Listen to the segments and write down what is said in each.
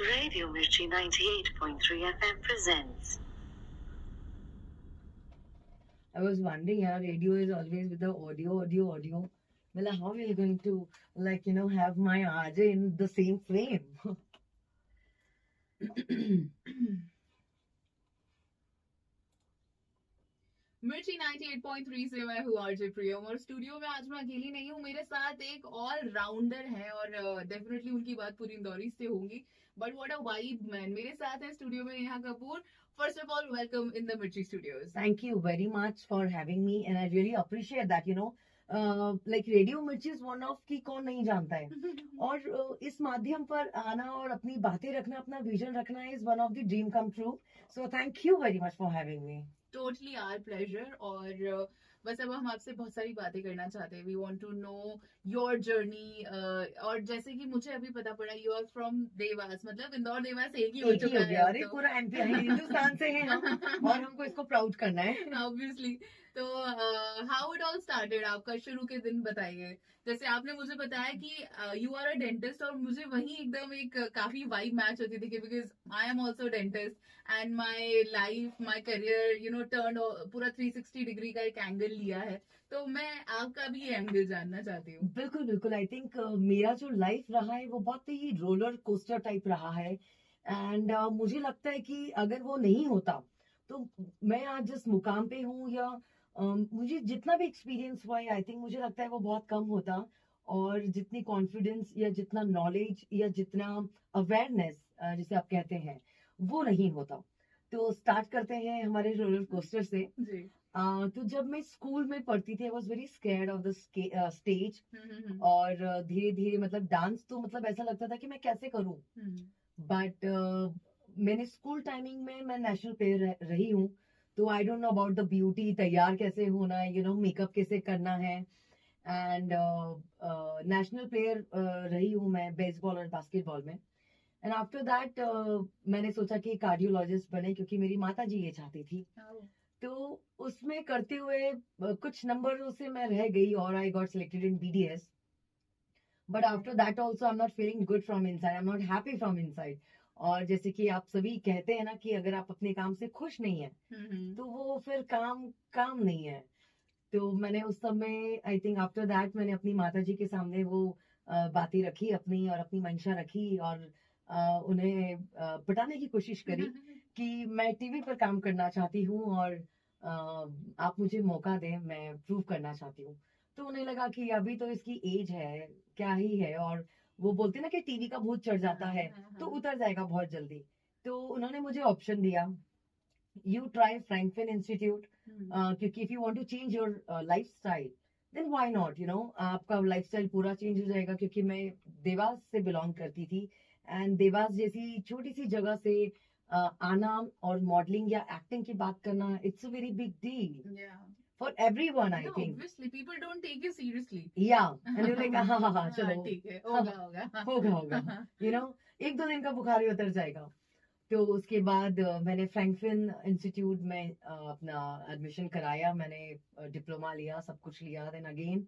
Radio Mirchi 98.3 FM presents. I was wondering, yeah, radio is always with the audio. Well, how are you going to, have my RJ in the same frame? मिर्ची 98.3 से मैं हूँ RJ प्रियम और studio में आज मैं अकेली नहीं हूँ, मेरे साथ एक ऑल राउंडर है और डेफिनेटली उनकी बात पूरी इंदौरी से होगी. But what a vibe man. मेरे साथ है स्टूडियो में Neha Kapoor. First of all welcome in the मिर्ची studios. Thank you very much for having me, and I really appreciate that. Radio मिर्ची इज वन ऑफ की कौन नहीं जानता है और इस माध्यम पर आना और अपनी बातें रखना, अपना विजन रखना is one of the dream come true. So thank you very much for having me. Totally our pleasure. और बस अब हम आपसे बहुत सारी बातें करना चाहते हैं. We want to know your journey. और जैसे कि मुझे अभी पता पड़ा यू आर फ्रॉम देवास, मतलब इंदौर देवास एक ही हो चुका है. अरे पूरा एमपी हिंदुस्तान से है हम और हमको इसको प्राउड करना है. ऑब्वियसली. तो हाउ इट ऑल स्टार्टेड, आपका शुरू के दिन बताइए. जैसे आपने मुझे बताया कि यू आर अ डेंटिस्ट और मुझे वही एकदम एक काफी वाइब मैच होती थी कि because I am also dentist and my life my career turn पूरा 360 डिग्री का एक एंगल लिया है. तो मैं आपका भी एंगल जानना चाहती हूँ. बिल्कुल बिल्कुल. आई थिंक मेरा जो लाइफ रहा है वो बहुत ही रोलर कोस्टर टाइप रहा है. एंड मुझे लगता है कि अगर वो नहीं होता तो मैं आज जिस मुकाम पे हूँ या मुझे जितना भी एक्सपीरियंस हुआ है, आई थिंक मुझे लगता है वो बहुत कम होता. और जितनी कॉन्फिडेंस या जितना नॉलेज या जितना अवेयरनेस जिसे आप कहते हैं वो नहीं होता. तो स्टार्ट करते हैं हमारे रोलर कोस्टर से. जी. तो जब मैं स्कूल में पढ़ती थी I was very scared of the stage. और धीरे धीरे मतलब डांस तो मतलब ऐसा लगता था कि मैं कैसे करूं. बट मैंने स्कूल टाइमिंग में मैं नेशनल प्लेयर रही हूँ. तो I don't know about the beauty, तैयार कैसे होना है, मेकअप कैसे करना है. एंड नेशनल प्लेयर रही हूँ मैं बेसबॉल और बास्केटबॉल में. एंड आफ्टर दैट मैंने सोचा कि कार्डियोलॉजिस्ट बने क्योंकि मेरी माता जी ये चाहती थी. तो उसमें करते हुए कुछ नंबरों से मैं रह गई और I got selected in BDS. But after that also I am not feeling good from inside, I am not happy from inside. और जैसे कि आप सभी कहते हैं ना कि अगर आप अपने काम से खुश नहीं है तो वो फिर काम नहीं है. तो मैंने उस समय आई थिंक आफ्टर दैट मैंने अपनी माता जी के सामने वो बातें रखी अपनी और अपनी मंशा रखी और उन्हें बताने की कोशिश करी कि मैं टीवी पर काम करना चाहती हूँ और आप मुझे मौका दें, मैं प्रूव करना चाहती हूँ. तो उन्हें लगा कि अभी तो इसकी एज है, क्या ही है. और वो बोलते ना कि टीवी का भूत चढ़ जाता है तो उतर जाएगा बहुत जल्दी. तो उन्होंने मुझे ऑप्शन दिया, यू ट्राई फ्रैंकफिन इंस्टीट्यूट, क्योंकि if you want to change your lifestyle then why not. आपका लाइफस्टाइल पूरा चेंज हो जाएगा. क्योंकि मैं देवास से बिलोंग करती थी एंड देवास जैसी छोटी सी जगह से आना और मॉडलिंग या एक्टिंग की बात करना, it's a very big deal for everyone, I think. Obviously, people don't take you seriously. Yeah, and you're like, हाँ चलो ठीक है, होगा. होगा. एक दो दिन का बुखार ही उतर जाएगा. तो उसके बाद मैंने फ्रैंकफिन इंस्टीट्यूट में अपना एडमिशन कराया. मैंने डिप्लोमा लिया, सब कुछ लिया. देन अगेन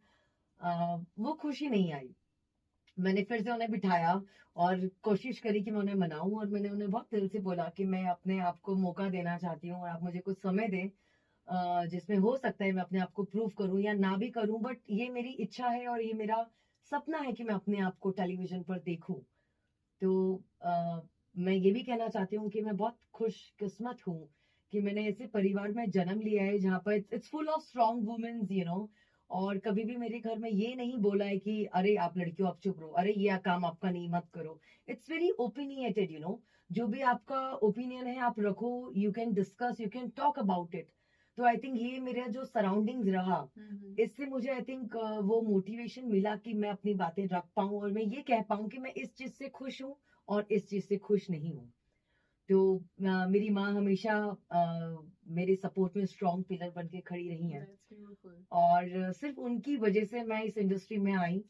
वो खुशी नहीं आई. मैंने फिर से उन्हें बिठाया और कोशिश करी कि मैं उन्हें मनाऊं. और मैंने उन्हें बहुत दिल से बोला कि मैं अपने आप को मौका देना चाहती हूँ और आप मुझे कुछ समय दें जिसमें हो सकता है मैं अपने आप को प्रूव करूं या ना भी करूं. बट ये मेरी इच्छा है और ये मेरा सपना है कि मैं अपने आप को टेलीविजन पर देखूं. तो मैं ये भी कहना चाहती हूँ कि मैं बहुत खुशकिस्मत हूँ कि मैंने ऐसे परिवार में जन्म लिया है जहाँ पर it's full of strong womens. और कभी भी मेरे घर में ये नहीं बोला है कि अरे आप लड़कियों आप चुप रहो, अरे ये काम आपका नहीं, मत करो. It's very opinionated. जो भी आपका ओपिनियन है आप रखो, you can discuss, you can talk about it. तो आई थिंक ये मेरा जो सराउंडिंग्स रहा इससे मुझे आई थिंक वो मोटिवेशन मिला कि मैं अपनी बातें रख पाऊं और मैं ये कह पाऊं कि मैं इस चीज से खुश हूं और इस चीज से खुश नहीं हूं. तो मेरी माँ हमेशा मेरे सपोर्ट में स्ट्रॉन्ग पिलर बन के खड़ी रही हैं. और सिर्फ उनकी वजह से मैं इस इंडस्ट्री में आई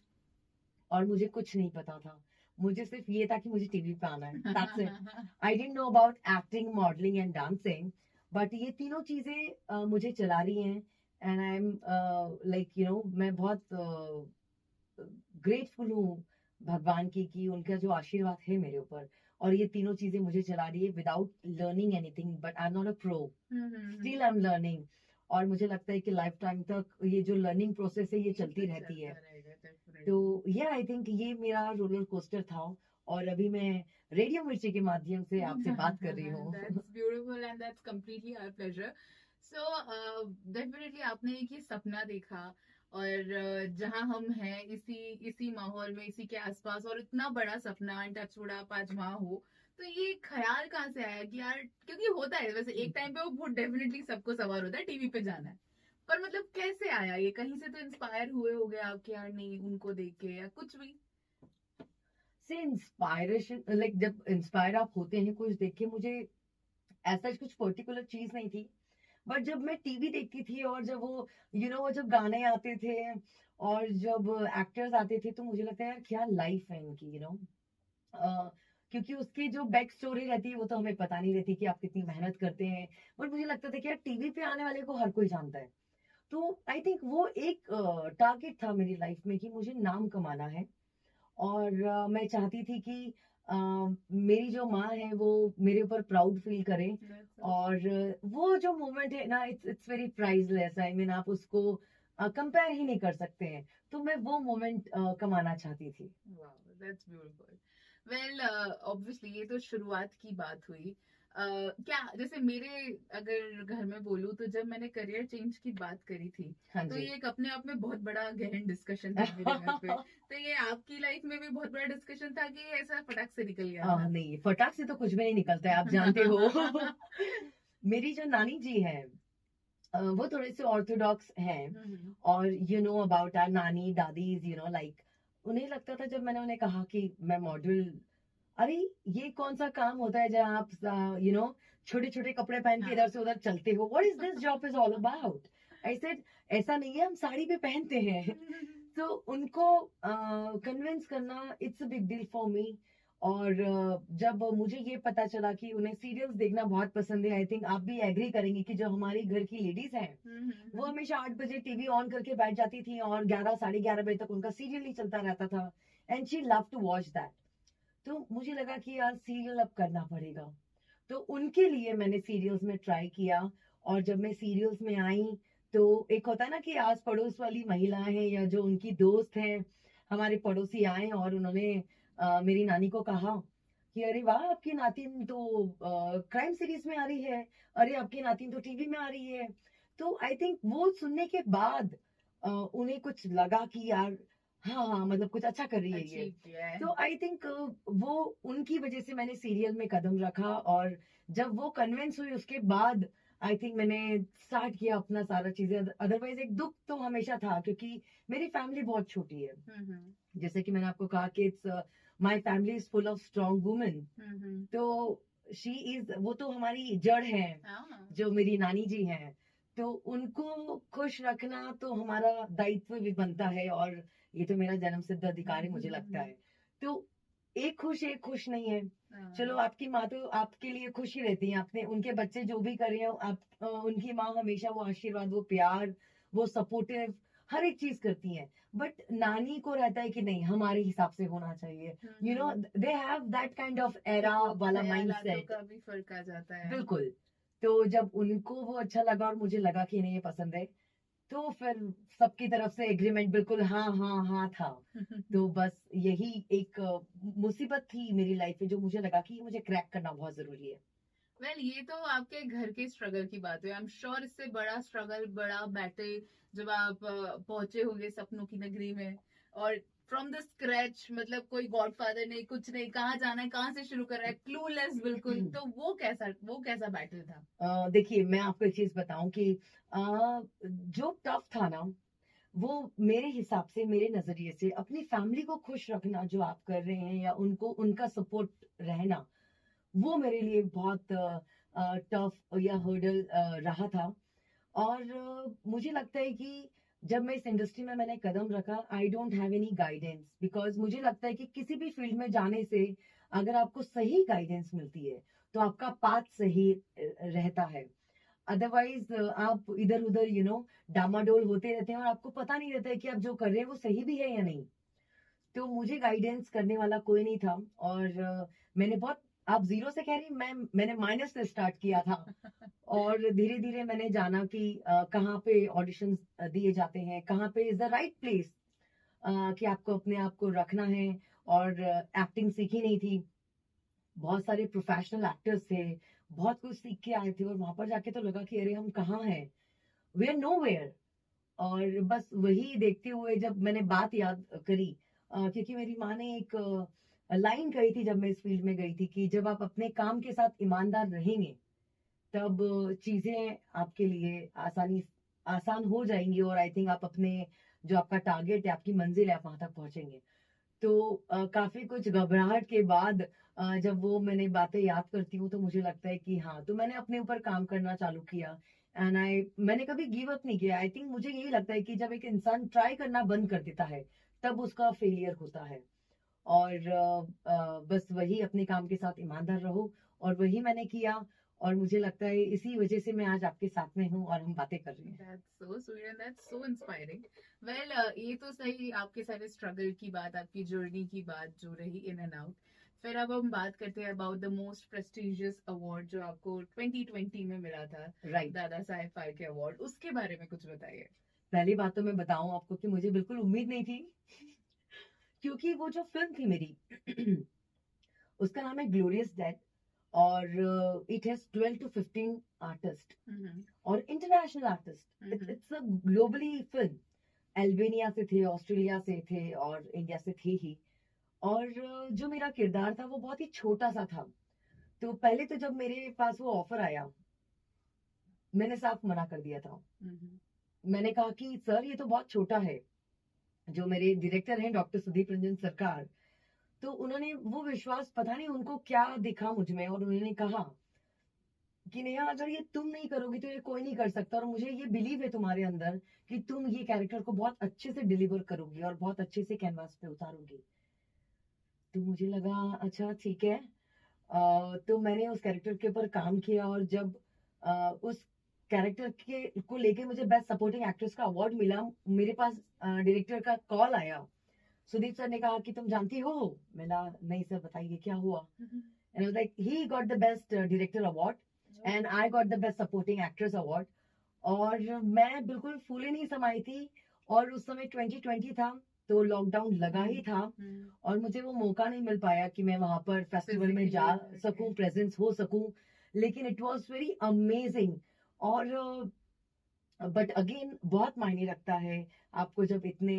और मुझे कुछ नहीं पता था. मुझे सिर्फ ये था कि मुझे टीवी पे आना है. That's it. I didn't know about acting, modelling and dancing. But ये तीनों चीजें मुझे चला रही हैं. एंड आई एम मैं बहुत ग्रेटफुल हूँ भगवान की कि उनका जो आशीर्वाद है मेरे ऊपर, और ये तीनों चीजें मुझे चला रही है without learning anything, but I am not a pro, still I am learning. और मुझे लगता है कि लाइफ टाइम तक ये जो लर्निंग प्रोसेस है ये चलती रहती है। तो ये आई थिंक ये मेरा रोलर कोस्टर था, और अभी मैं रेडियो मिर्ची के माध्यम से आपसे बात कर रही हूँ। That's beautiful and that's completely our pleasure. So definitely आपने एक ये सपना देखा, और जहाँ हम हैं इसी माहौल में, इसी के आसपास, और इतना बड़ा सपना, एंड टचवुड आप आज वहाँ हो, तो ये ख्याल कहाँ से आया कि यार, क्योंकि होता है वैसे एक टाइम पे वो डेफिनेटली सबको सवार होता है टीवी पे जाना है, पर मतलब कैसे आया ये? कहीं से तो इंस्पायर हुए होगे आप कि यार नहीं, उनको देख के या कुछ भी? से इंस्पायरेशन, लाइक जब इंस्पायर आप होते हैं कुछ देख के, मुझे ऐसा कुछ पर्टिकुलर चीज नहीं थी, बट जब मैं टीवी देखती थी और जब वो वो जब गाने आते थे और जब एक्टर्स आते थे, तो मुझे लगता है यार क्या लाइफ है इनकी, क्योंकि उसकी जो बैक स्टोरी रहती है वो तो हमें पता नहीं रहती कि आप कितनी मेहनत करते हैं, बट मुझे लगता था कि यार टीवी पे आने वाले को हर कोई जानता है। तो आई थिंक वो एक टारगेट था मेरी लाइफ में कि मुझे नाम कमाना है, और मैं चाहती थी कि मेरी जो माँ है वो मेरे ऊपर प्राउड फील करे, और वो जो मोमेंट है ना, it's very priceless, I mean आप उसको कंपेयर ही नहीं कर सकते हैं। तो मैं वो मोमेंट कमाना चाहती थी। Wow, that's beautiful. Well obviously ये तो शुरुआत की बात हुई। क्या जैसे मेरे अगर घर में बोलूँ, तो जब मैंने करियर चेंज की बात करी थी, हाँ तो जी। ये एक अपने आप में बहुत बड़ा गहन डिस्कशन था मेरे घर पे। तो ये आपकी लाइफ में भी बहुत बड़ा डिस्कशन था कि ऐसा फटाक से निकल गया था? नहीं, फटाक से तो कुछ भी नहीं निकलता है, आप जानते हो। मेरी जो नानी जी है, वो थोड़े से ऑर्थोडॉक्स हैं, और अबाउट आर नानी दादीज, लाइक उन्हें लगता था, जब मैंने उन्हें कहा कि मैं मॉडल, अरे ये कौन सा काम होता है जहाँ आप छोटे छोटे कपड़े पहन के इधर से उधर चलते हो, what is this job is all about. I said ऐसा नहीं है, हम साड़ी भी पहनते हैं। तो उनको कन्विंस करना it's a big deal for me. और जब मुझे ये पता चला कि उन्हें सीरियल्स देखना बहुत पसंद है, आई थिंक आप भी एग्री करेंगे कि जो हमारी घर की लेडीज हैं वो हमेशा 8 बजे टीवी ऑन करके बैठ जाती थी, और 11 साढ़े 11 बजे तक उनका सीरियल ही चलता रहता था, and she love to watch that. तो मुझे लगा कि यार सीरियल अब करना पड़ेगा, तो उनके लिए मैंने सीरियल्स में ट्राई किया। और जब मैं सीरियल्स में आई, तो एक होता है ना कि आस पड़ोस वाली महिलाएं हैं या जो उनकी दोस्त हैं, हमारे पड़ोसी आए और उन्होंने मेरी नानी को कहा कि अरे वाह, आपकी नातिन तो क्राइम सीरीज में आ रही है, अरे आपकी नातिन तो टीवी में आ रही है। तो आई थिंक वो सुनने के बाद उन्हें कुछ लगा कि यार हाँ हाँ, मतलब कुछ अच्छा कर रही है ये। Achieve किया है। तो आई थिंक वो उनकी वजह से मैंने सीरियल में कदम रखा, और जब वो कन्विंस हुई उसके बाद आई थिंक मैंने स्टार्ट किया अपना सारा चीजें। अदरवाइज एक दुख तो हमेशा था, क्योंकि मेरी फैमिली बहुत छोटी है। जैसे कि मैंने आपको कहा कि it's my family is full of strong women. तो शी इज, वो तो हमारी जड़ है, जो मेरी नानी जी हैं। तो उनको खुश रखना तो हमारा दायित्व भी बनता है, और ये तो मेरा जन्म सिद्ध अधिकार है मुझे लगता है। तो एक खुश नहीं है। चलो, आपकी माँ तो आपके लिए खुश ही रहती है, आपने उनके बच्चे जो भी कर रहे हो, आप उनकी माँ हमेशा वो आशीर्वाद, वो प्यार, वो सपोर्टिव हर एक चीज करती हैं। बट नानी को रहता है कि नहीं, हमारे हिसाब से होना चाहिए, they have that kind of era वाला माइंडसेट। का भी फर्क आ जाता है। बिल्कुल। तो जब उनको वो अच्छा लगा और मुझे लगा कि नहीं ये पसंद है, तो फिर सबकी तरफ से एग्रीमेंट बिल्कुल हाँ हाँ हाँ था। तो बस यही एक मुसीबत थी मेरी लाइफ में, जो मुझे लगा कि मुझे क्रैक करना बहुत जरूरी है। वेल ये तो आपके घर के स्ट्रगल की बात है। आई एम श्योर इससे बड़ा स्ट्रगल, बड़ा बैटल जब आप पहुंचे होंगे सपनों की नगरी में, और फ्रॉम द स्क्रैच, मतलब कोई गॉडफादर नहीं, कुछ नहीं, कहाँ जाना है, कहाँ से शुरू कर रहा है, क्लूलेस बिल्कुल। तो वो कैसा बैटल था? देखिए, मैं आपको एक चीज बताऊं कि जो टफ था ना, वो मेरे हिसाब से, मेरे नजरिए से, अपनी फैमिली को खुश रखना जो आप कर रहे हैं, या उनको उनका सपोर्ट रहना, वो मेरे लिए बहुत टफ या हर्डल रहा था। और मुझे लगता है कि जब मैं इस इंडस्ट्री में मैंने कदम रखा, I don't have any guidance, because मुझे लगता है कि किसी भी फील्ड में जाने से अगर आपको सही गाइडेंस मिलती है तो आपका पाथ सही रहता है। अदरवाइज आप इधर उधर डामाडोल होते रहते हैं, और आपको पता नहीं रहता है कि आप जो कर रहे हैं वो सही भी है या नहीं। तो मुझे गाइडेंस करने वाला कोई नहीं था। और मैंने बहुत, आप जीरो से कह रही, मैंने माइनस से स्टार्ट किया था। और धीरे धीरे मैंने जाना कि कहाँ पे ऑडिशंस दिए जाते हैं, कहाँ पे इज द राइट प्लेस कि आपको अपने आप को रखना है। और एक्टिंग सीखी नहीं थी, बहुत सारे प्रोफेशनल एक्टर्स थे, बहुत कुछ सीख के आए थे, और वहां पर जाके तो लगा कि अरे हम कहाँ हैं, वी आर नो वेयर। और बस वही देखते हुए जब मैंने बात याद करी, क्योंकि मेरी माँ ने एक लाइन कही थी जब मैं इस फील्ड में गई थी, कि जब आप अपने काम के साथ ईमानदार रहेंगे तब चीजें आपके लिए आसान हो जाएंगी, और आई थिंक आप अपने जो आपका टारगेट है, आपकी मंजिल है, आप वहां तक पहुंचेंगे। तो काफी कुछ घबराहट के बाद जब वो मैंने बातें याद करती हूँ तो मुझे लगता है कि हाँ, तो मैंने अपने ऊपर काम करना चालू किया। मैंने कभी गिव अप नहीं किया। आई थिंक मुझे यही लगता है कि जब एक इंसान ट्राई करना बंद कर देता है तब उसका फेलियर होता है। और बस वही, अपने काम के साथ ईमानदार रहो, और वही मैंने किया। और मुझे लगता है इसी वजह से मैं आज आपके साथ में हूँ और हम बातें कर रहे हैं। That's so sweet and that's so inspiring. Well, ये तो सही आपके सारे स्ट्रगल की बात, आपकी जर्नी की बात जो रही इन एंड आउट। फिर अब हम बात करते हैं about the most prestigious award जो आपको 2020 में मिला था, राइट। दादा साहेब फाल्के अवार्ड, उसके बारे में कुछ बताइए। पहली बात तो मैं बताऊं आपको कि मुझे बिल्कुल उम्मीद नहीं थी, क्योंकि वो जो फिल्म थी मेरी उसका नाम है ग्लोरियस डेड, और इट हैज 12 to 15 आर्टिस्ट और international artist. It's a globally film, Albania से थे, ऑस्ट्रेलिया से थे, और इंडिया से थे ही। और जो मेरा किरदार था वो बहुत ही छोटा सा था। तो पहले तो जब मेरे पास वो ऑफर आया, मैंने साफ मना कर दिया था। मैंने कहा कि सर ये तो बहुत छोटा है। जो मेरे डायरेक्टर हैं डॉक्टर सुदीप रंजन सरकार, तो उन्होंने वो विश्वास, पता नहीं उनको क्या दिखा मुझ में, और उन्होंने कहा कि नेहा अगर ये तुम नहीं करोगी तो ये कोई नहीं कर सकता, और मुझे ये बिलीव है तुम्हारे अंदर कि तुम ये कैरेक्टर को बहुत अच्छे से डिलीवर करोगी और बहुत अच्छे से कैनवास पे उतारोगी। तो मुझे लगा अच्छा ठीक है। तो मैंने उस कैरेक्टर के ऊपर काम किया, और जब उस कैरेक्टर के को लेके मुझे बेस्ट सपोर्टिंग एक्ट्रेस का अवार्ड मिला, मेरे पास डायरेक्टर का कॉल आया। सुदीप सर ने कहा कि तुम जानती हो। मैंने कहा नहीं सर, बताइए क्या हुआ। And like he got the best director award and I got the best supporting actress award. और मैं बिल्कुल फूले नहीं समाई थी। और उस समय 2020 था, तो लॉकडाउन लगा ही था, और मुझे वो मौका नहीं मिल पाया कि मैं वहां पर फेस्टिवल में जा सकूं, प्रेजेंस हो सकूं। लेकिन इट वाज वेरी अमेजिंग। और बट अगेन बहुत मायने रखता है आपको जब इतने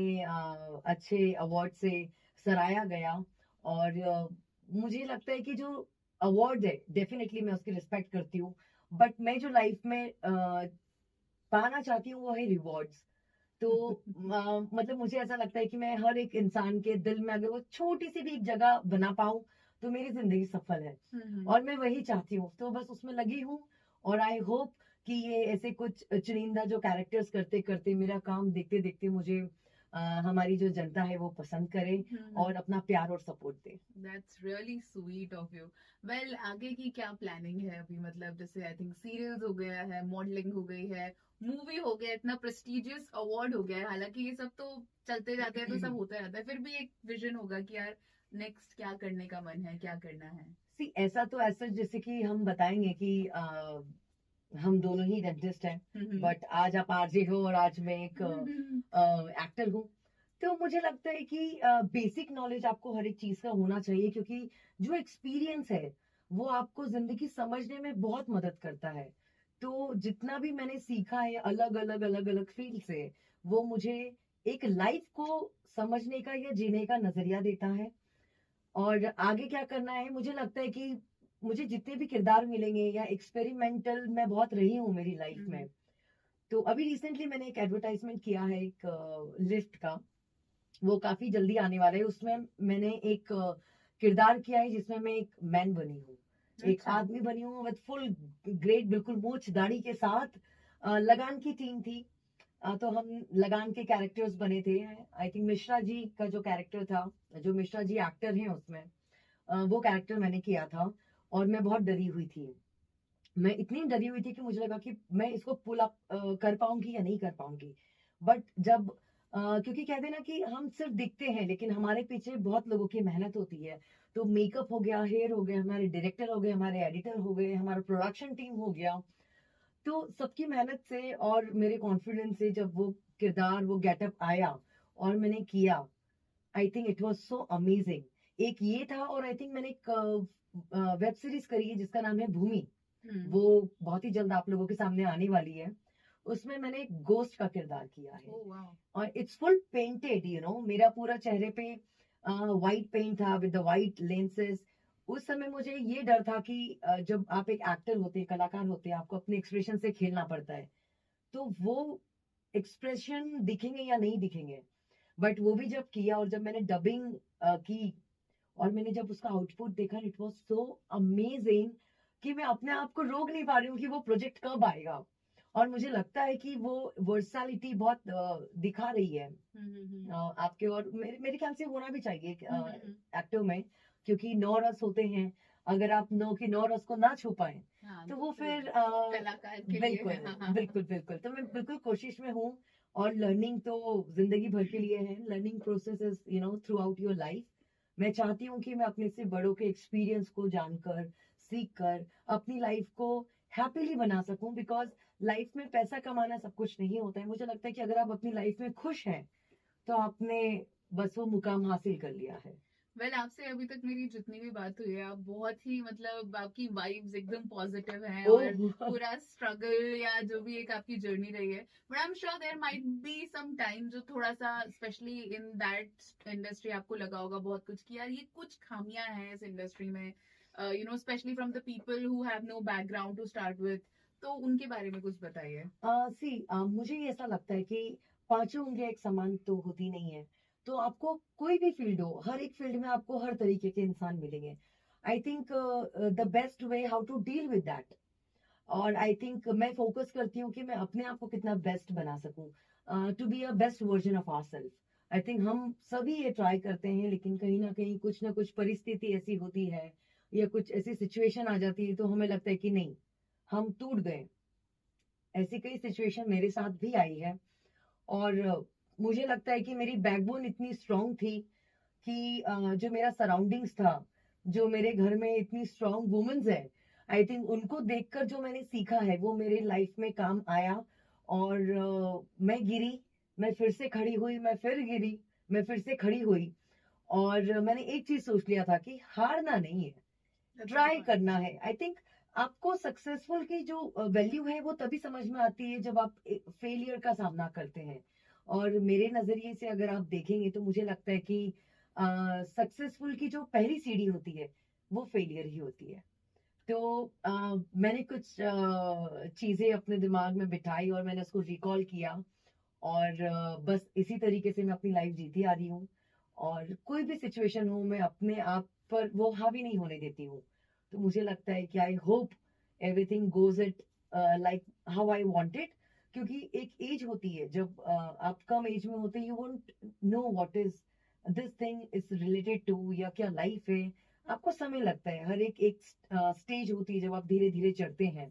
अच्छे अवार्ड से सराहा गया। और मुझे लगता है कि जो अवार्ड है डेफिनेटली मैं उसकी रिस्पेक्ट करती हूँ, बट मैं जो लाइफ में पाना चाहती हूँ वो है रिवॉर्ड्स। तो मतलब मुझे ऐसा लगता है कि मैं हर एक इंसान के दिल में अगर वो छोटी सी भी एक जगह बना पाऊं तो मेरी जिंदगी सफल है, और मैं वही चाहती हूँ। तो बस उसमें लगी हूँ, और आई होप कि ये ऐसे कुछ चुनिंदा जो कैरेक्टर्स करते करते मेरा काम देखते देखते मुझे हमारी जो जनता है वो पसंद करे और अपना प्यार और support they. That's really sweet of you. Well, आगे की क्या प्लानिंग है अभी? मतलब जैसे आई थिंक सीरियल्स हो गया है, मॉडलिंग हो गई है, मूवी हो गया, इतना प्रेस्टिजियस अवार्ड हो गया है। हालांकि ये सब तो चलते जाते हैं तो सब होता रहता है, फिर भी एक विजन होगा कि यार नेक्स्ट क्या करने का मन है, क्या करना है। सी ऐसा तो ऐसा जैसे कि हम बताएंगे कि हम दोनों ही डेंटिस्ट हैं, बट आज आप आरजे हो और आज मैं एक एक्टर हूँ। तो मुझे लगता है कि बेसिक नॉलेज आपको हर एक चीज का होना चाहिए, क्योंकि जो एक्सपीरियंस है वो आपको जिंदगी समझने में बहुत मदद करता है। तो जितना भी मैंने सीखा है अलग अलग अलग अलग फील्ड से, वो मुझे एक लाइफ को समझने का या जीने का नजरिया देता है। और आगे क्या करना है, मुझे लगता है कि मुझे जितने भी किरदार मिलेंगे या एक्सपेरिमेंटल मैं बहुत रही हूँ मेरी लाइफ में। तो अभी रिसेंटली मैंने एक एडवर्टाइजमेंट किया है एक लिफ्ट का, वो काफी जल्दी आने वाला है। उसमें मैंने एक किरदार किया है जिसमें मैं एक मैन बनी हूँ, एक आदमी बनी हूँ विद फुल ग्रेट, बिल्कुल मूछ दाढ़ी के साथ। लगान की टीम थी, तो हम लगान के कैरेक्टर्स बने थे। आई थिंक मिश्रा जी का जो कैरेक्टर था, जो मिश्रा जी एक्टर हैं उसमें, वो कैरेक्टर मैंने किया था। और मैं बहुत डरी हुई थी, मैं इतनी डरी हुई थी कि मुझे लगा कि मैं इसको पुल अप कर पाऊंगी या नहीं कर पाऊंगी। बट जब क्योंकि कहते हैं ना कि हम सिर्फ दिखते हैं लेकिन हमारे पीछे बहुत लोगों की मेहनत होती है। तो मेकअप हो गया, हेयर हो गया, हमारे डायरेक्टर हो गए, हमारे एडिटर हो गए, हमारा प्रोडक्शन टीम हो गया। तो सबकी मेहनत से और मेरे कॉन्फिडेंस से जब वो किरदार, वो गेटअप आया और मैंने किया, I think it was so amazing. एक ये था, और आई थिंक मैंने एक वेब सीरीज करी है जिसका नाम है भूमि। वो बहुत ही जल्द आप लोगों के सामने आने वाली है। उसमें मैंने एक गोस्ट का किरदार किया है। Oh wow. और इट्स फुल पेंटेड, मेरा पूरा चेहरे पे वाइट पेंट था विद द वाइट लेंसेज। उस समय मुझे ये डर था कि जब आप एक एक्टर होते हैं, कलाकार होते हैं, आपको अपने एक्सप्रेशन से खेलना पड़ता है। तो वो एक्सप्रेशन दिखेंगे या नहीं दिखेंगे। बट वो भी जब किया और जब मैंने डबिंग की और मैंने जब उसका आउटपुट देखा, इट वाज सो अमेजिंग कि मैं अपने आप को रोक नहीं पा रही हूँ कि वो प्रोजेक्ट कब आएगा। और मुझे लगता है कि वो वर्सैलिटी बहुत दिखा रही है आपके, और मेरे ख्याल से होना भी चाहिए एक्टर में, क्योंकि 9 रस होते हैं। अगर आप 9 की 9 रस को ना छू पाए तो वो फिर कलाकार के लिए बिल्कुल है। हाँ, हाँ। बिल्कुल बिल्कुल। तो मैं बिल्कुल कोशिश में हूँ। और लर्निंग तो जिंदगी भर के लिए है। Learning process is through out your life. मैं चाहती हूँ कि मैं अपने से बड़ों के एक्सपीरियंस को जानकर, सीख कर अपनी लाइफ को हैप्पीली बना सकूं। बिकॉज लाइफ में पैसा कमाना सब कुछ नहीं होता है। मुझे लगता है कि अगर आप अपनी लाइफ में खुश हैं तो आपने बस वो मुकाम हासिल कर लिया है। वेल आपसे अभी तक मेरी जितनी भी बात हुई है, आप बहुत ही मतलब आपकी वाइब्स एकदम पॉजिटिव हैं और पूरा स्ट्रगल या जो भी एक आपकी जर्नी रही है, but I am sure there might be some time जो थोड़ा सा स्पेशली इन दैट इंडस्ट्री आपको लगा होगा बहुत कुछ कि यार ये कुछ खामियां हैं इस इंडस्ट्री में, specially from the people who have no background to start with, तो उनके बारे में कुछ बताइए। मुझे ऐसा लगता है कि पांचों उंगलियां एक समान तो होती नहीं है। तो आपको कोई भी फील्ड हो, हर एक फील्ड में आपको हर तरीके के इंसान मिलेंगे। I think the best way how to deal with that. और आई थिंक मैं फोकस करती हूँ कि मैं अपने आप को कितना बेस्ट बना सकूं, to be a best version of ourself. I think हम सभी ये ट्राई करते हैं, लेकिन कहीं ना कहीं कुछ ना कुछ परिस्थिति ऐसी होती है या कुछ ऐसी सिचुएशन आ जाती है तो हमें लगता है कि नहीं, हम टूट गए। ऐसी कई सिचुएशन मेरे साथ भी आई है। और मुझे लगता है कि मेरी बैकबोन इतनी स्ट्रांग थी कि जो मेरा सराउंडिंग्स था, जो मेरे घर में इतनी स्ट्रांग वुमेन्स है, आई थिंक उनको देखकर जो मैंने सीखा है वो मेरे लाइफ में काम आया। और मैं गिरी, मैं फिर से खड़ी हुई, मैं फिर गिरी, मैं फिर से खड़ी हुई। और मैंने एक चीज सोच लिया था कि हारना नहीं है, ट्राई करना है। आई थिंक आपको सक्सेसफुल की जो वैल्यू है वो तभी समझ में आती है जब आप फेलियर का सामना करते हैं। और मेरे नजरिए से अगर आप देखेंगे तो मुझे लगता है कि सक्सेसफुल की जो पहली सीढ़ी होती है वो फेलियर ही होती है। तो मैंने कुछ चीजें अपने दिमाग में बिठाई और मैंने उसको रिकॉल किया। और बस इसी तरीके से मैं अपनी लाइफ जीती आ रही हूँ। और कोई भी सिचुएशन हो, मैं अपने आप पर वो हावी नहीं होने देती हूँ। तो मुझे लगता है कि I hope everything goes it like how I want it. क्योंकि एक एज होती है जब आप कम एज में होते हैं, you won't know what is this thing is related to, या क्या लाइफ है। आपको समय लगता है, हर एक स्टेज होती है जब आप धीरे धीरे चढ़ते हैं।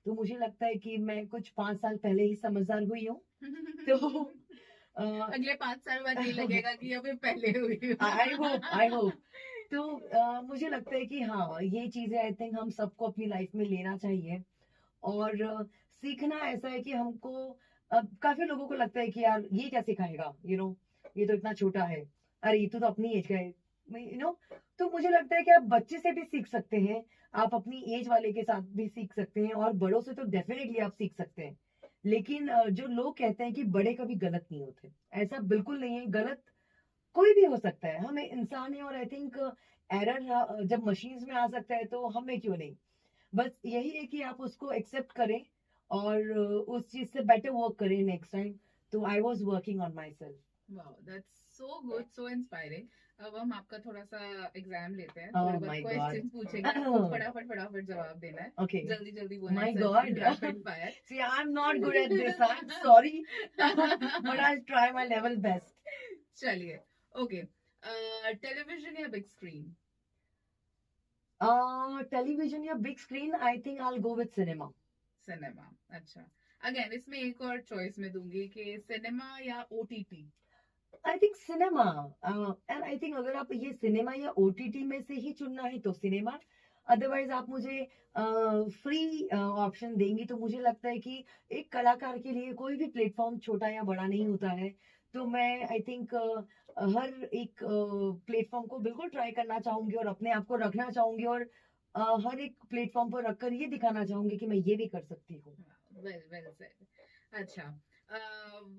तो मुझे लगता है कि मैं कुछ 5 साल पहले ही समझदार हुई हूँ। तो अगले 5 साल बाद ये लगेगा कि अभी पहले हुई। I hope. तो मुझे लगता है कि हाँ, ये चीजें आई थिंक हम सबको अपनी लाइफ में लेना चाहिए। और सीखना ऐसा है कि हमको काफी लोगों को लगता है कि यार ये क्या सिखाएगा, ये तो इतना छोटा है, अरे ये तो अपनी एज का है, तो मुझे लगता है कि आप बच्चे से भी सीख सकते हैं, आप अपनी एज वाले के साथ भी सीख सकते हैं, और बड़ों से तो डेफिनेटली आप सीख सकते हैं। लेकिन जो लोग कहते हैं कि बड़े कभी गलत नहीं होते, ऐसा बिल्कुल नहीं है। गलत कोई भी हो सकता है, हमें इंसान है। और आई थिंक एरर जब मशीन्स में आ सकता है तो हमें क्यों नहीं। बस यही है कि आप उसको एक्सेप्ट करें और उस चीज से बेटर वर्क करें नेक्स्ट टाइम। तो I was working on my self. Wow that's so good, so inspiring. अब हम आपका थोड़ा सा एग्जाम लेते हैं, Oh थोड़े my बहुत God. क्वेश्चंस पूछेंगे, आपको फटाफट फटाफट जवाब देना है। Okay. जल्दी जल्दी बोलना My है, God. Rapid fire. See, I'm not good at this. I'm sorry, but I'll try my level best. चलिए, ओके, टेलीविजन या बिग स्क्रीन? टेलीविजन या big screen? I think I go with cinema. Cinema, अच्छा। Again इसमें एक और choice में दूंगी कि सिनेमा या OTT. I think cinema, and I think अगर आप ये सिनेमा या ओटीटी में से ही चुनना है तो सिनेमा, अदरवाइज आप मुझे फ्री ऑप्शन देंगी तो मुझे लगता है कि एक कलाकार के लिए कोई भी प्लेटफॉर्म छोटा या बड़ा नहीं होता है। तो मैं आई थिंक हर एक प्लेटफॉर्म को बिल्कुल ट्राई करना चाहूंगी और अपने आप को रखना चाहूंगी, और हर एक प्लेटफॉर्म पर रखकर ये दिखाना चाहूंगी कि मैं ये भी कर सकती हूँ। Well well said. अच्छा,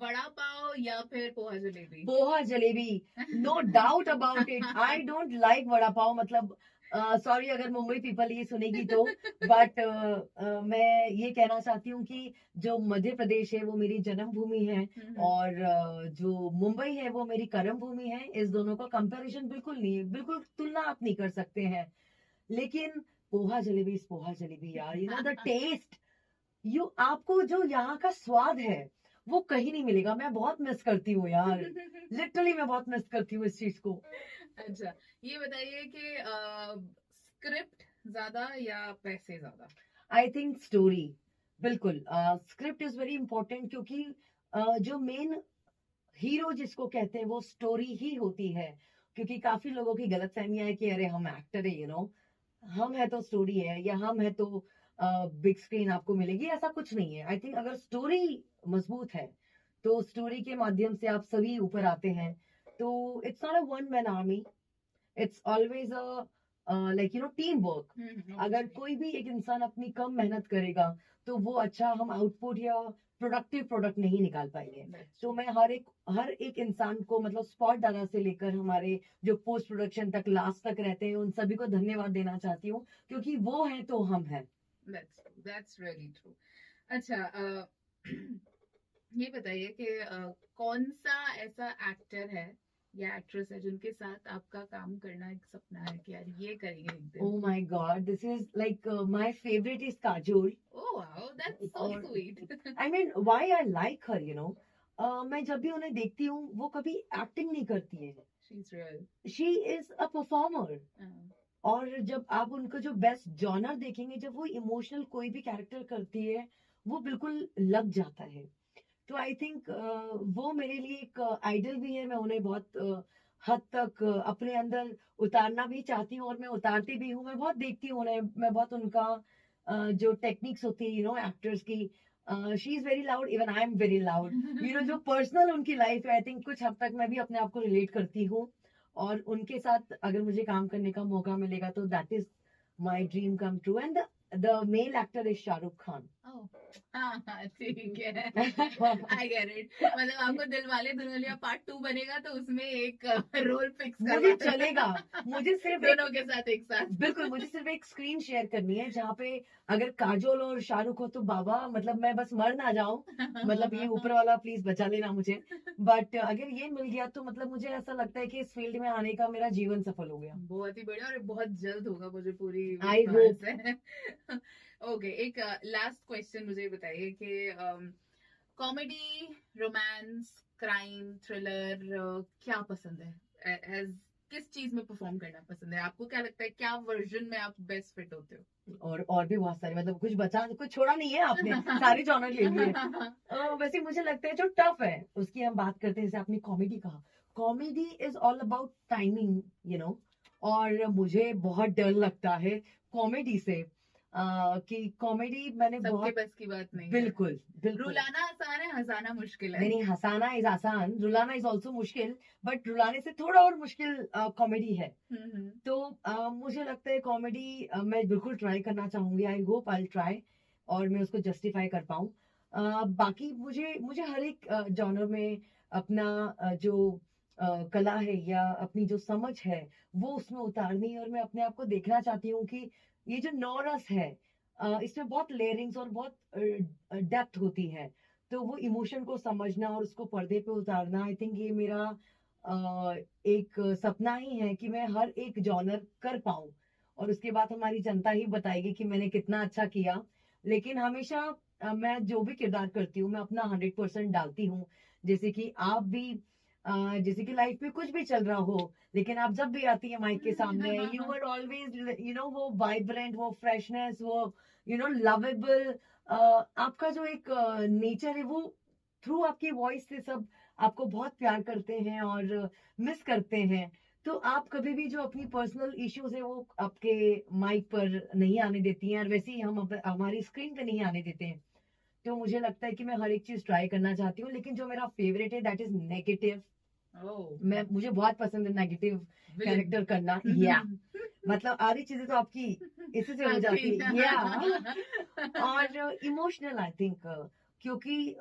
वड़ा पाव या फिर poha jalebi? Poha jalebi, no doubt about it. I don't like vada pav, मतलब सॉरी अगर मुंबई पीपल ये सुनेगी तो, बट मैं ये कहना चाहती हूँ कि जो मध्य प्रदेश है वो मेरी जन्मभूमि है, और जो मुंबई है वो मेरी कर्म भूमि है। इस दोनों का कंपैरिजन बिल्कुल नहीं है, बिल्कुल तुलना आप नहीं कर सकते हैं। लेकिन पोहा जलेबी इज पोहा जलेबी यार, you know the taste, you आपको जो यहाँ का स्वाद है वो कहीं नहीं मिलेगा। मैं बहुत मिस करती हूँ यार, लिटरली मैं बहुत मिस करती हूँ इस चीज को। अच्छा, ये बताइए कि स्क्रिप्ट ज्यादा या पैसे ज्यादा? आई थिंक स्टोरी, बिल्कुल स्क्रिप्ट इज वेरी इंपॉर्टेंट, क्योंकि जो मेन हीरो जिसको कहते हैं वो स्टोरी ही होती है। क्योंकि काफी लोगों की गलत फहमियां है कि अरे हम एक्टर है, यू नो, हम है तो स्टोरी है, या हम है तो बिग स्क्रीन आपको मिलेगी, ऐसा कुछ नहीं है। आई थिंक अगर स्टोरी मजबूत है तो स्टोरी के माध्यम से आप सभी ऊपर आते हैं। तो it's not a one man army, it's always a like you know team work. अगर कोई भी एक इंसान अपनी कम मेहनत करेगा तो वो अच्छा हम आउटपुट या प्रोडक्टिव प्रोडक्ट नहीं निकाल पाएंगे। तो मैं हर एक इंसान को, मतलब स्पॉट डाटा से लेकर हमारे जो पोस्ट प्रोडक्शन तक लास्ट तक रहते हैं, उन सभी को धन्यवाद देना चाहती हूँ, क्योंकि वो है तो हम हैं। That's really true. अच्छा, ये बताइए कि कौन सा ऐसा एक्टर है या एक्ट्रेस है जिनके साथ आपका काम करना एक सपना है कि यार ये करेंगे एक दिन? Oh my God, this is like my favorite is Kajol. Oh wow, that's so और sweet. I mean, why I like her, you know? मैं जब भी उन्हें देखती हूँ वो कभी एक्टिंग नहीं करती है, She's real. She is a performer. और जब आप उनको जो बेस्ट जॉनर देखेंगे, जब वो इमोशनल कोई भी कैरेक्टर करती है वो बिल्कुल लग जाता है। तो आई थिंक वो मेरे लिए एक आइडल भी है। मैं उन्हें बहुत हद तक अपने अंदर उतारना भी चाहती हूँ और मैं उतारती भी हूँ। मैं बहुत देखती हूँ उन्हें, मैं बहुत उनका जो टेक्निक्स होती है यू नो एक्टर्स की, she is very loud, even I am very loud, you know जो पर्सनल उनकी लाइफ है, आई थिंक कुछ हद तक मैं भी अपने आप को रिलेट करती हूँ। और उनके साथ अगर मुझे काम करने का मौका मिलेगा तो that is my dream come true. And the male actor is Shahrukh Khan. हाँ ठीक है, आई गेट इट। मतलब आपको दिलवाले दुल्हनिया पार्ट 2 बनेगा तो उसमें एक रोल फिक्स मुझे चलेगा, मुझे सिर्फ दोनों के साथ एक साथ। बिल्कुल, मुझे सिर्फ एक स्क्रीन शेयर करनी है जहाँ पे अगर काजोल और शाहरुख हो तो बाबा, मतलब मैं बस मर ना जाऊं, मतलब ये ऊपर वाला प्लीज बचा लेना मुझे। बट अगर ये मिल गया तो मतलब मुझे ऐसा लगता है कि इस फील्ड में आने का मेरा जीवन सफल हो गया। बहुत ही बढ़िया, और बहुत जल्द होगा, मुझे पूरी आई होप। ओके, एक लास्ट क्वेश्चन मुझे बताइए कि कॉमेडी, रोमांस, क्राइम, थ्रिलर क्या पसंद है? एज किस चीज में परफॉर्म करना पसंद है आपको? क्या लगता है क्या वर्जन में आप बेस्ट फिट होते हो? और भी बहुत सारे, मतलब कुछ छोड़ा नहीं है आपने, सारे जॉनर ले लिए। वैसे मुझे लगता है जो टफ है उसकी हम बात करते हैं। जैसे आपने कॉमेडी कहा, comedy is all about timing, you know, और मुझे बहुत डर लगता है कॉमेडी से, कि कॉमेडी मैंने बहुत, बस की बात नहीं। बिल्कुल बिल्कुल, रुलाना आसान है, हंसाना मुश्किल है। नहीं, हंसाना इज आसान, रुलाना इज ऑल्सो मुश्किल, बट रुलाने से थोड़ा और मुश्किल कॉमेडी है। तो मुझे लगता है कॉमेडी मैं बिल्कुल ट्राई करना चाहूंगी। आई होप आई ट्राई और मैं उसको जस्टिफाई कर पाऊँ। बाकी मुझे हर एक जॉनर में अपना जो कला है या अपनी जो समझ है वो उसमें उतारनी है, और मैं अपने आप को देखना चाहती हूँ कि ये जो 9 रस है इसमें बहुत लेयरिंग्स और बहुत डेप्थ होती है। तो वो इमोशन को समझना और उसको पर्दे पे उतारना, आई थिंक ये मेरा एक सपना ही है कि मैं हर एक जॉनर कर पाऊं, और उसके बाद हमारी जनता ही बताएगी कि मैंने कितना अच्छा किया। लेकिन हमेशा मैं जो भी किरदार करती हूँ मैं अपना 100% डालती हूँ। जैसे कि आप भी जैसे कि लाइफ में कुछ भी चल रहा हो, लेकिन आप जब भी आती है माइक के सामने, you are always you know वो वाइब्रेंट, वो फ्रेशनेस, वो यू नो लवेबल, आपका जो एक नेचर है वो थ्रू आपकी वॉइस से सब आपको बहुत प्यार करते हैं और मिस करते हैं, तो आप कभी भी जो अपनी पर्सनल इश्यूज है वो आपके माइक पर नहीं आने देती हैं, और वैसे ही हम हमारी स्क्रीन पे नहीं आने देते हैं। तो मुझे लगता है कि मैं हर एक चीज ट्राई करना चाहती हूँ, लेकिन जो मेरा फेवरेट है दैट इज नेगेटिव। मुझे बहुत पसंद है नेगेटिव कैरेक्टर करना। या मतलब आधी चीजें तो आपकी इसी से हो जाती है। या और इमोशनल आई थिंक, क्योंकि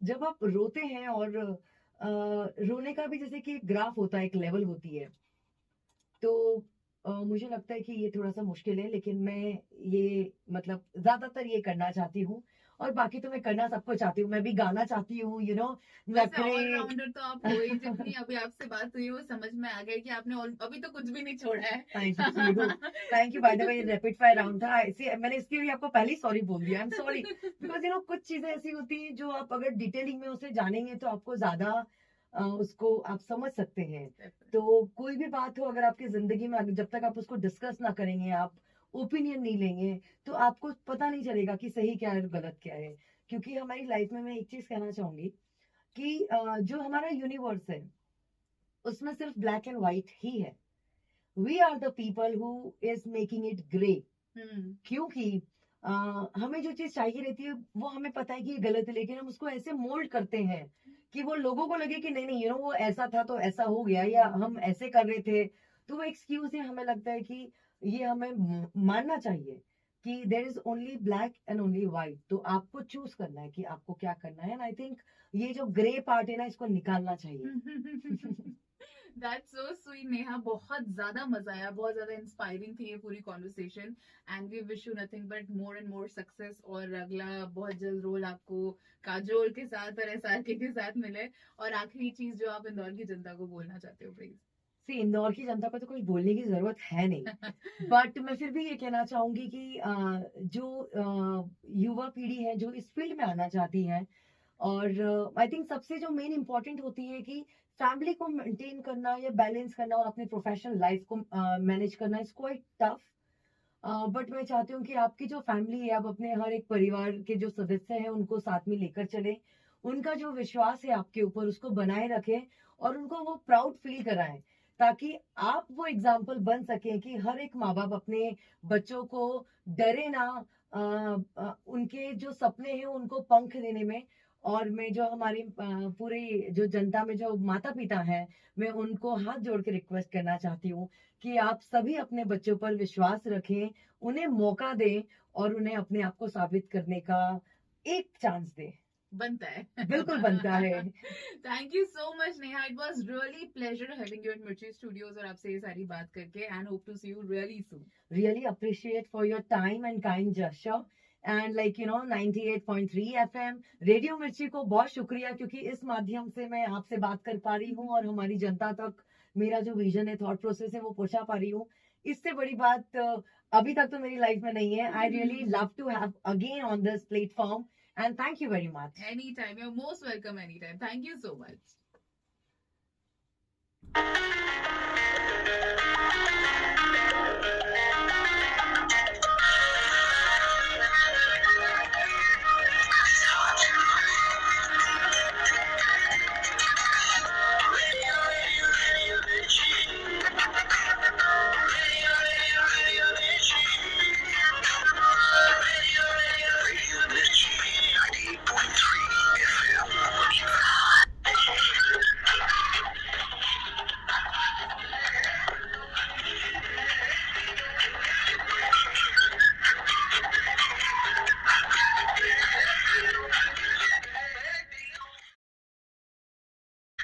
जब आप रोते हैं और रोने का भी जैसे कि ग्राफ होता है, एक लेवल होती है, तो मुझे लगता है कि ये थोड़ा सा मुश्किल है, लेकिन मैं ये मतलब ज्यादातर ये करना चाहती हूँ। और बाकी तो मैं करना सबको चाहती हूँ, मैं भी गाना चाहती हूँ, ऑलराउंडर तो आप हो ही। जितनी अभी आपसे बात हुई वो समझ में आ गया कि आपने अभी तो कुछ भी नहीं छोड़ा है। Thank you. By the way, rapid fire round था, मैंने इसके लिए आपको पहले सॉरी बोल दिया। आई एम सॉरी, बिकॉज कुछ चीजें ऐसी होती हैं जो आप अगर डिटेलिंग में उसे जानेंगे तो आपको ज्यादा उसको आप समझ सकते हैं। तो कोई भी बात हो अगर आपकी जिंदगी में, जब तक आप उसको डिस्कस ना करेंगे, आप ओपिनियन नहीं लेंगे, तो आपको पता नहीं चलेगा कि सही क्या है और गलत क्या है। क्योंकि हमारी लाइफ में मैं एक चीज कहना चाहूंगी कि जो हमारा यूनिवर्स है उसमें सिर्फ ब्लैक एंड व्हाइट ही है। We are the people who is making it grey. क्योंकि हमें जो चीज चाहिए रहती है वो हमें पता है कि ये गलत है, लेकिन हम उसको ऐसे मोल्ड करते हैं कि वो लोगों को लगे कि नहीं नहीं वो ऐसा था तो ऐसा हो गया, या हम ऐसे कर रहे थे तो वो एक्सक्यूज है। हमें लगता है कि ये हमें मानना चाहिए कि there is only black and only white. तो आपको चूज करना है कि आपको क्या करना है। एंड आई थिंक ये जो ग्रे पार्ट है ना, इसको निकालना चाहिए। That's so sweet, Neha. बहुत ज्यादा मजा आया, बहुत ज्यादा इंस्पायरिंग थी ये पूरी conversation. And we wish you nothing but more and more success, और अगला बहुत जल्द रोल आपको काजोल के साथ और SRK के साथ मिले। और आखिरी चीज जो आप इंदौर की जनता को बोलना चाहते हो प्लीज। सी, इंदौर की जनता को तो कुछ बोलने की जरूरत है नहीं, बट मैं फिर भी ये कहना चाहूंगी कि जो युवा पीढ़ी है जो इस फील्ड में आना चाहती है, और आई थिंक सबसे जो मेन इम्पोर्टेंट होती है कि फैमिली को मेंटेन करना या बैलेंस करना और अपनी प्रोफेशनल लाइफ को मैनेज करना इज क्वाइट टफ। बट मैं चाहती हूँ कि आपकी जो फैमिली है, आप अपने हर एक परिवार के जो सदस्य हैं उनको साथ में लेकर चले, उनका जो विश्वास है आपके ऊपर उसको बनाए रखें और उनको वो प्राउड फील कराएं, ताकि आप वो एग्जाम्पल बन सकें कि हर एक माँ बाप अपने बच्चों को डरे ना, उनके जो सपने हैं उनको पंख देने में। और मैं जो हमारी पूरी जो जनता में जो माता पिता हैं, मैं उनको हाथ जोड़ के रिक्वेस्ट करना चाहती हूँ कि आप सभी अपने बच्चों पर विश्वास रखें, उन्हें मौका दें और उन्हें अपने आप को साबित करने का एक चांस दें। बनता है, बिल्कुल बनता है। Thank you so much Neha, it was really pleasure having you at Mirchi studios और आपसे ये सारी बात करके, and hope to see you really soon. Really appreciate for your time and kind gesture. And 98.3 FM radio मिर्ची को बहुत शुक्रिया, क्योंकि इस माध्यम से मैं आपसे बात कर पा रही हूँ और हमारी जनता तक मेरा जो विजन है, थॉट प्रोसेस है, वो पहुंचा पा रही हूँ। इससे बड़ी बात अभी तक तो मेरी लाइफ में नहीं है। I really love to have again on this platform, and thank you very much. Any time, you are most welcome any time. Thank you so much.